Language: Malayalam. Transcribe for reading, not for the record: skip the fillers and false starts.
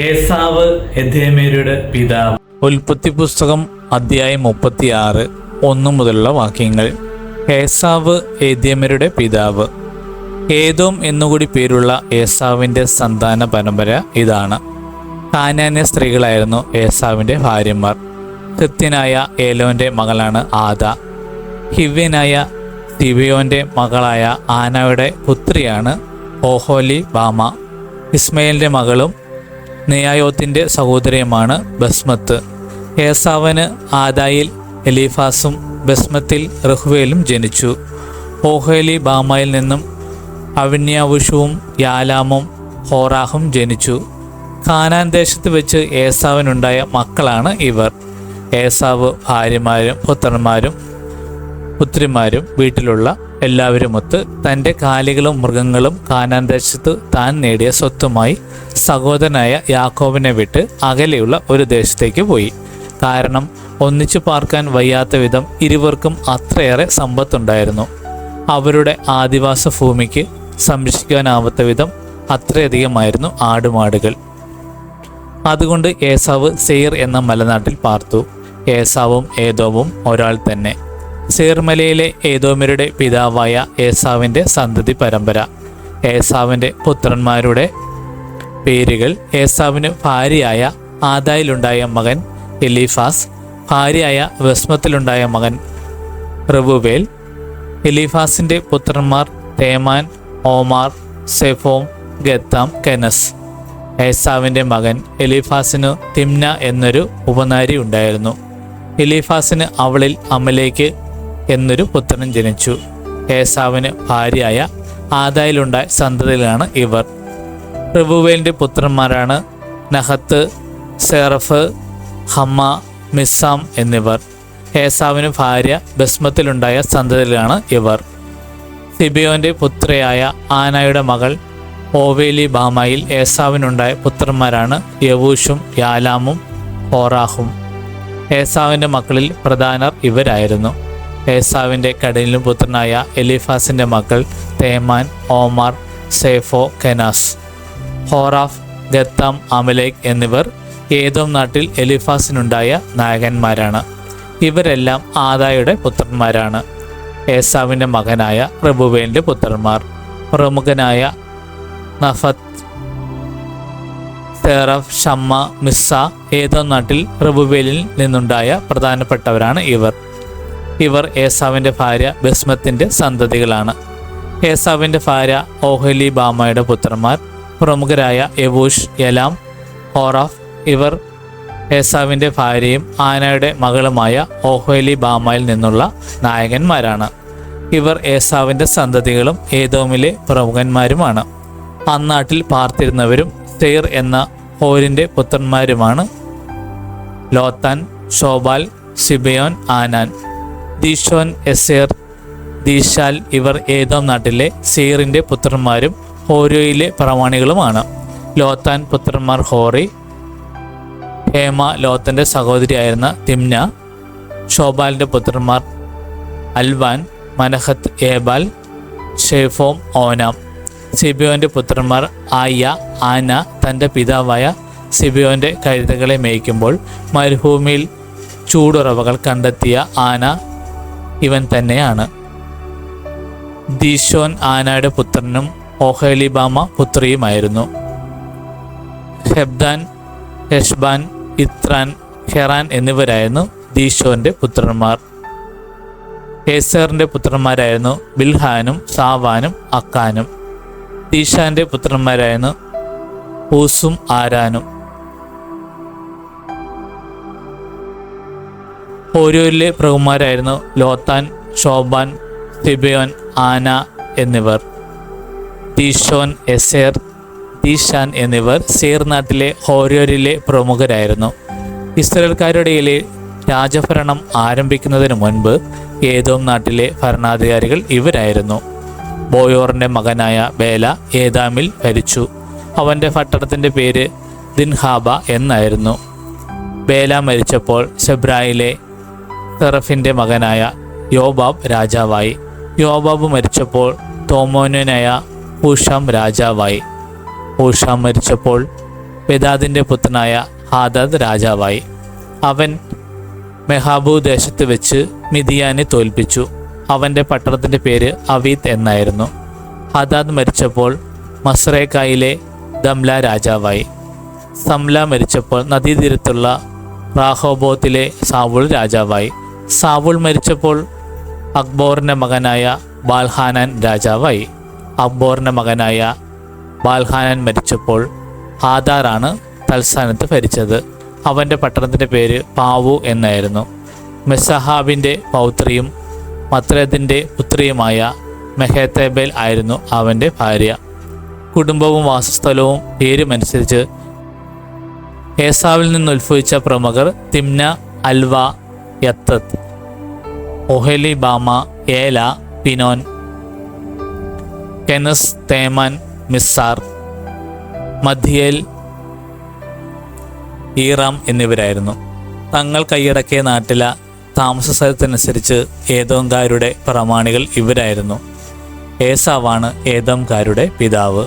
ഏസാവ് എദേമ്യരുടെ പിതാവ്. ഉൽപ്പത്തി പുസ്തകം അധ്യായം 36 1 മുതലുള്ള വാക്യങ്ങൾ. ഏസാവ് എദേമ്യരുടെ പിതാവ്. ഏദോം എന്നുകൂടി പേരുള്ള ഏസാവിൻ്റെ സന്താന പരമ്പര ഇതാണ്. കാനാന്യ സ്ത്രീകളായിരുന്നു ഏസാവിൻ്റെ ഭാര്യമാർ. ഹിത്യനായ ഏലോൻ്റെ മകളാണ് ആദ. ഹിവ്യനായ സിബിയോൻ്റെ മകളായ ആനയുടെ പുത്രിയാണ് ഓഹോലി ബാമ. ഇസ്മയേലിൻ്റെ മകളും നെയായോത്തിൻ്റെ സഹോദരിയുമാണ് ബസ്മത്ത്. ഏസാവിന് ആദായിൽ എലീഫാസും ബസ്മത്തിൽ റഹുവേലും ജനിച്ചു. ഓഹോലി ബാമയിൽ നിന്നും അവിന്യാവുഷുവും യാലാമും ഹോറാഹും ജനിച്ചു. കാനാൻ ദേശത്ത് വെച്ച് ഏസാവിനുണ്ടായ മക്കളാണ് ഇവർ. ഏസാവ് ഭാര്യമാരും പുത്രന്മാരും പുത്രിമാരും വീട്ടിലുള്ള എല്ലാവരുമൊത്ത് തൻ്റെ കാലികളും മൃഗങ്ങളും കാനാൻ ദേശത്ത് താൻ നേടിയ സ്വത്തുമായി സഹോദരനായ യാക്കോബിനെ വിട്ട് അകലെയുള്ള ഒരു ദേശത്തേക്ക് പോയി. കാരണം ഒന്നിച്ചു പാർക്കാൻ വയ്യാത്ത വിധം ഇരുവർക്കും അത്രയേറെ സമ്പത്തുണ്ടായിരുന്നു. അവരുടെ ആദിവാസ ഭൂമിക്ക് സംരക്ഷിക്കാനാവാത്ത വിധം അത്രയധികമായിരുന്നു ആടുമാടുകൾ. അതുകൊണ്ട് ഏസാവ് സെയർ എന്ന മലനാട്ടിൽ പാർത്തു. ഏസാവും ഏദോമും ഒരാൾ തന്നെ. സെയർ മലയിലെ ഏദോമ്യരുടെ പിതാവായ ഏസാവിൻ്റെ സന്തതി പരമ്പര. ഏസാവിൻ്റെ പുത്രന്മാരുടെ പേരുകൾ. ഏസാവിന് ഭാര്യയായ ആദായിലുണ്ടായ മകൻ എലീഫാസ്, ഭാര്യയായ ബസ്മത്തിലുണ്ടായ മകൻ റെബുവേൽ. എലീഫാസിൻ്റെ പുത്രന്മാർ തേമാൻ, ഓമാർ, സെഫോം, ഗത്താം, കെനസ്. ഏസാവിൻ്റെ മകൻ എലീഫാസിന് തിമ്ന എന്നൊരു ഉപനാരി ഉണ്ടായിരുന്നു. എലീഫാസിന് അവളിൽ അമലേക്ക് എന്നൊരു പുത്രൻ ജനിച്ചു. ഏസാവിന് ഭാര്യയായ ആദായിലുണ്ടായ സന്തതിയിലാണ് ഇവർ. റെബുവേലിൻ്റെ പുത്രന്മാരാണ് നഹത്ത്, സെറഫ്, ഹമ്മ, മിസ്സാം എന്നിവർ. ഏസാവിന് ഭാര്യ ബസ്മത്തിലുണ്ടായ സന്തതിയിലാണ് ഇവർ. സിബിയോൻ്റെ പുത്രിയായ ആനയുടെ മകൾ ഓവേലി ബാമയിൽ ഏസാവിനുണ്ടായ പുത്രന്മാരാണ് യവൂഷും യാലാമും ഹോറാഹും. ഏസാവിൻ്റെ മക്കളിൽ പ്രധാനർ ഇവരായിരുന്നു. ഏസാവിൻ്റെ കടലിലും പുത്രനായ എലീഫാസിൻ്റെ മക്കൾ തേമാൻ, ഓമാർ, സേഫോ, കെനാസ്. ഹോറാഫ്, ഗത്താം, അമലേക്ക് എന്നിവർ ഏദോം നാട്ടിൽ എലീഫാസിനുണ്ടായ നായകന്മാരാണ്. ഇവരെല്ലാം ആദായുടെ പുത്രന്മാരാണ്. ഏസാവിൻ്റെ മകനായ റെബുവേലിൻ്റെ പുത്രന്മാർ പ്രമുഖനായ നഫത്ത്, സെറഫ്, ഷമ്മ, മിസ്സ. ഏദോം നാട്ടിൽ റെബുവേലിൽ നിന്നുണ്ടായ പ്രധാനപ്പെട്ടവരാണ് ഇവർ ഏസാവിൻ്റെ ഭാര്യ ബസ്മത്തിൻ്റെ സന്തതികളാണ്. ഏസാവിൻ്റെ ഭാര്യ ഓഹലി ബാമയുടെ പുത്രന്മാർ പ്രമുഖരായ യവൂഷ്, യലാം, ഹോറാഫ്. ഇവർ ഏസാവിൻ്റെ ഭാര്യയും ആനയുടെ മകളുമായ ഓഹലി ബാമയിൽ നിന്നുള്ള നായകന്മാരാണ്. ഇവർ ഏസാവിൻ്റെ സന്തതികളും ഏദോമിലെ പ്രമുഖന്മാരുമാണ്. അന്നാട്ടിൽ പാർത്തിരുന്നവരും സെയർ എന്ന ഹോരിൻ്റെ പുത്രന്മാരുമാണ് ലോത്താൻ, ഷോബാൽ, സിബയോൻ, ആനാൻ, ദീശോൻ, എസേർ, ദീശാൽ. ഇവർ ഏദോം നാട്ടിലെ സെയറിൻ്റെ പുത്രന്മാരും ഹോരോയിലെ പ്രമാണികളുമാണ്. ലോത്താൻ പുത്രന്മാർ ഹോറി, ഹേമ ലോത്തൻ്റെ സഹോദരിയായിരുന്ന തിമ്ന. ഷോബാലിൻ്റെ പുത്രന്മാർ അൽവാൻ, മനഹത്ത്, ഏബാൽ, ഷേഫോം, ഓനാം. സിബിയോൻ്റെ പുത്രന്മാർ ആയ. ആന തൻ്റെ പിതാവായ സിബിയോൻ്റെ കഴുതകളെ മേയ്ക്കുമ്പോൾ മരുഭൂമിയിൽ ചൂടുറവകൾ കണ്ടെത്തിയ ആന ഇവൻ തന്നെയാണ്. ദീശോൻ ആനയുടെ പുത്രനും ഓഹലിബാമ പുത്രിയുമായിരുന്നു. ഹെബ്ദാൻ, ഹെഷ്ബാൻ, ഇത്രാൻ, ഹെറാൻ എന്നിവരായിരുന്നു ദീശോൻ്റെ പുത്രന്മാർ. ഏസറിൻ്റെ പുത്രന്മാരായിരുന്നു ബിൽഹാനും സാവാനും അക്കാനും. ദീശാൻ്റെ പുത്രന്മാരായിരുന്നു ഊസും ആരാനും. ഹോരോയിലെ പ്രഭുമാരായിരുന്നു ലോത്താൻ, ഷോബാൻ, സിബയോൻ, ആന എന്നിവർ. ദീശോൻ, എസേർ, ദീശാൻ എന്നിവർ സെയർ നാട്ടിലെ ഹോരോരിലെ പ്രമുഖരായിരുന്നു. ഇസ്രായേൽക്കാരുടെ രാജഭരണം ആരംഭിക്കുന്നതിന് മുൻപ് ഏദോം നാട്ടിലെ ഭരണാധികാരികൾ ഇവരായിരുന്നു. ബോയോറിൻ്റെ മകനായ ബേല ഏദാമിൽ ഭരിച്ചു. അവൻ്റെ പട്ടണത്തിൻ്റെ പേര് ദിൻഹാബ എന്നായിരുന്നു. ബേല മരിച്ചപ്പോൾ സെബ്രായിലെ സെറഫിൻ്റെ മകനായ യോബാബ് രാജാവായി. യോബാബ് മരിച്ചപ്പോൾ തോമോന്യനായ ഹൂഷാം രാജാവായി. ഹൂഷാം മരിച്ചപ്പോൾ ബെദാദിൻ്റെ പുത്രനായ ഹാദാദ് രാജാവായി. അവൻ മെഹാബു ദേശത്ത് വെച്ച് മിദിയാനെ തോൽപ്പിച്ചു. അവൻ്റെ പട്ടണത്തിൻ്റെ പേര് അവീത്ത് എന്നായിരുന്നു. ഹദാദ് മരിച്ചപ്പോൾ മസ്രേക്കായിലെ ദംല രാജാവായി. സംല മരിച്ചപ്പോൾ നദീതീരത്തുള്ള റാഹോബോത്തിലെ സാവൂൾ രാജാവായി. സാവൂൾ മരിച്ചപ്പോൾ അക്ബോറിൻ്റെ മകനായ ബാൽഹാനാൻ രാജാവായി. അക്ബോറിൻ്റെ മകനായ ബാൽഹാനാൻ മരിച്ചപ്പോൾ ഹാദാറാണ് തൽസ്ഥാനത്ത് ഭരിച്ചത്. അവൻ്റെ പട്ടണത്തിൻ്റെ പേര് പാവു എന്നായിരുന്നു. മെസ്സഹാബിൻ്റെ പൗത്രിയും മത്രേദിൻ്റെ പുത്രിയുമായ മെഹേത്തേബേൽ ആയിരുന്നു അവൻ്റെ ഭാര്യ. കുടുംബവും വാസസ്ഥലവും പേരുമനുസരിച്ച് ഏസാവിൽ നിന്നുത്ഭവിച്ച പ്രമുഖർ തിമ്ന, അൽവ, യത്തത്ത്, ഒഹെലിബാമ, ഏല, പിനോൻ, കെനസ്, തേമാൻ, മിസ്സാർ, മധ്യേൽ, ഈറാം എന്നിവരായിരുന്നു. തങ്ങൾ കൈയടക്കിയ നാട്ടിലെ താമസ സ്ഥലത്തനുസരിച്ച് ഏദോംകാരുടെ പ്രമാണികൾ ഇവരായിരുന്നു. ഏസാവാണ് ഏദോംകാരുടെ പിതാവ്.